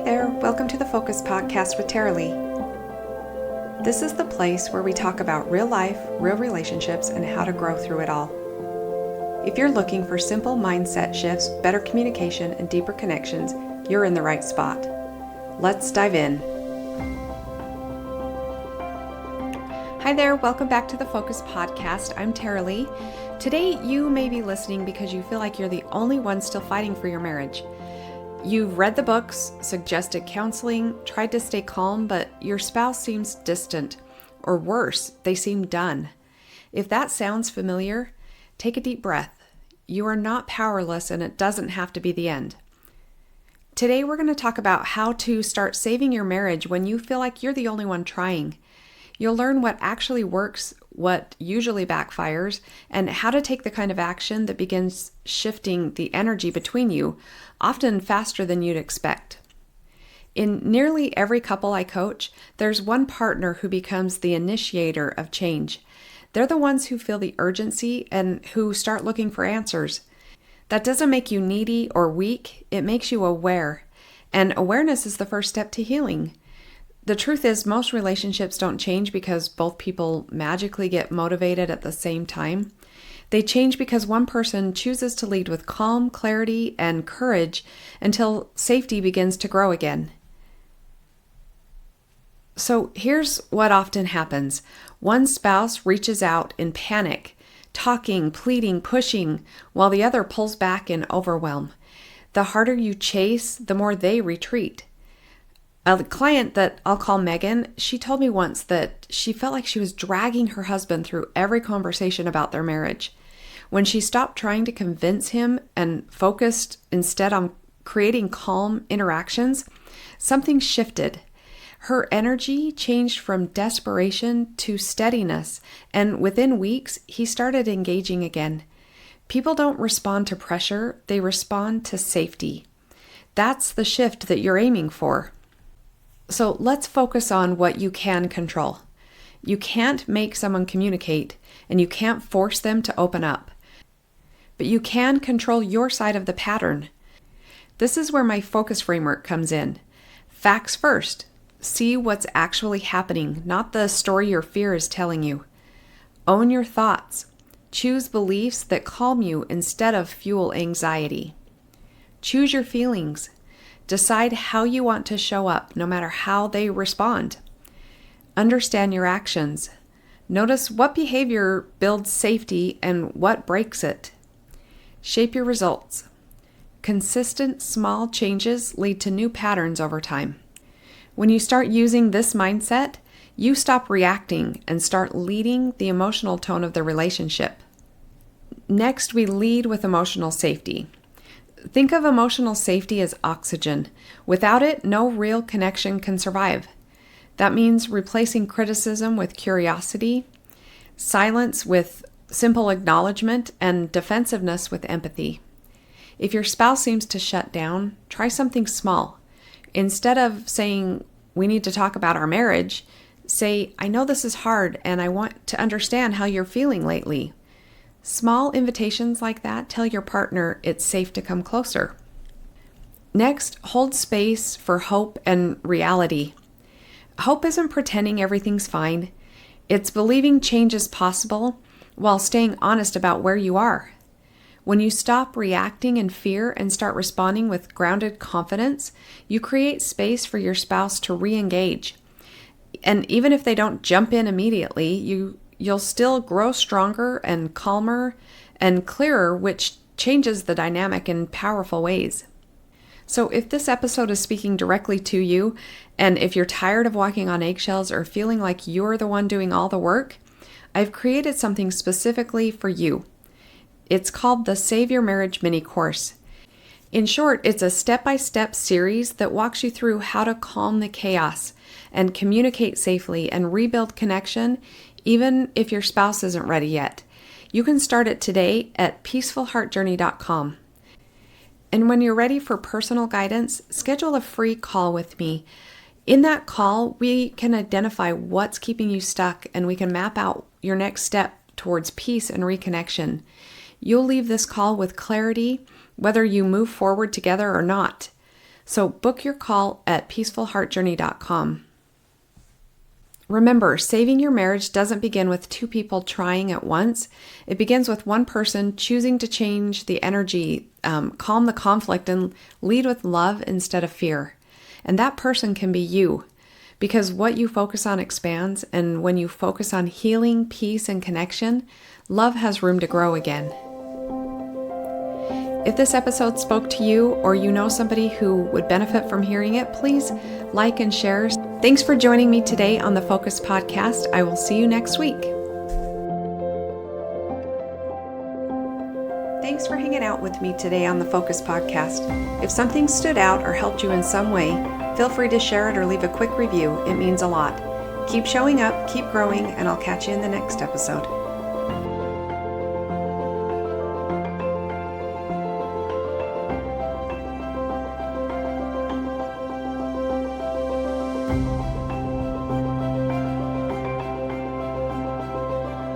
there, welcome to the Focus Podcast with Taralee. This is the place where we talk about real life, real relationships, and how to grow through it all. If you're looking for simple mindset shifts, better communication, and deeper connections, you're in the right spot. Let's dive in. Hi there, welcome back to the Focus Podcast. I'm Taralee. Today, you may be listening because you feel like you're the only one still fighting for your marriage. You've read the books, suggested counseling, tried to stay calm, but your spouse seems distant, or worse, they seem done. If that sounds familiar, take a deep breath. You are not powerless, and it doesn't have to be the end. Today, we're going to talk about how to start saving your marriage when you feel like you're the only one trying. You'll learn what actually works, what usually backfires, and how to take the kind of action that begins shifting the energy between you, often faster than you'd expect. In nearly every couple I coach, there's one partner who becomes the initiator of change. They're the ones who feel the urgency and who start looking for answers. That doesn't make you needy or weak, it makes you aware. And awareness is the first step to healing. The truth is, most relationships don't change because both people magically get motivated at the same time. They change because one person chooses to lead with calm, clarity, and courage until safety begins to grow again. So here's what often happens. One spouse reaches out in panic, talking, pleading, pushing, while the other pulls back in overwhelm. The harder you chase, the more they retreat. A client that I'll call Megan, she told me once that she felt like she was dragging her husband through every conversation about their marriage. When she stopped trying to convince him and focused instead on creating calm interactions, something shifted. Her energy changed from desperation to steadiness, and within weeks, he started engaging again. People don't respond to pressure, they respond to safety. That's the shift that you're aiming for. So let's focus on what you can control. You can't make someone communicate, and you can't force them to open up. But you can control your side of the pattern. This is where my focus framework comes in. Facts first. See what's actually happening, not the story your fear is telling you. Own your thoughts. Choose beliefs that calm you instead of fuel anxiety. Choose your feelings. Decide how you want to show up, no matter how they respond. Understand your actions. Notice what behavior builds safety and what breaks it. Shape your results. Consistent small changes lead to new patterns over time. When you start using this mindset, you stop reacting and start leading the emotional tone of the relationship. Next, we lead with emotional safety. Think of emotional safety as oxygen. Without it, no real connection can survive. That means replacing criticism with curiosity, silence with simple acknowledgement, and defensiveness with empathy. If your spouse seems to shut down, try something small. Instead of saying, "We need to talk about our marriage," say, "I know this is hard and I want to understand how you're feeling lately." Small invitations like that tell your partner it's safe to come closer. Next, hold space for hope and reality. Hope isn't pretending everything's fine. It's believing change is possible while staying honest about where you are. When you stop reacting in fear and start responding with grounded confidence, you create space for your spouse to re-engage. And even if they don't jump in immediately, you'll still grow stronger and calmer and clearer, which changes the dynamic in powerful ways. So if this episode is speaking directly to you, and if you're tired of walking on eggshells or feeling like you're the one doing all the work, I've created something specifically for you. It's called the Save Your Marriage Mini Course. In short, it's a step-by-step series that walks you through how to calm the chaos and communicate safely and rebuild connection, even if your spouse isn't ready yet. You can start it today at peacefulheartjourney.com. And when you're ready for personal guidance, schedule a free call with me. In that call, we can identify what's keeping you stuck and we can map out your next step towards peace and reconnection. You'll leave this call with clarity, whether you move forward together or not. So book your call at peacefulheartjourney.com. Remember, saving your marriage doesn't begin with two people trying at once. It begins with one person choosing to change the energy, calm the conflict, and lead with love instead of fear. And that person can be you, because what you focus on expands, and when you focus on healing, peace, and connection, love has room to grow again. If this episode spoke to you, or you know somebody who would benefit from hearing it, please like and share. Thanks for joining me today on the Focus Podcast. I will see you next week. Thanks for hanging out with me today on the Focus Podcast. If something stood out or helped you in some way, feel free to share it or leave a quick review. It means a lot. Keep showing up, keep growing, and I'll catch you in the next episode.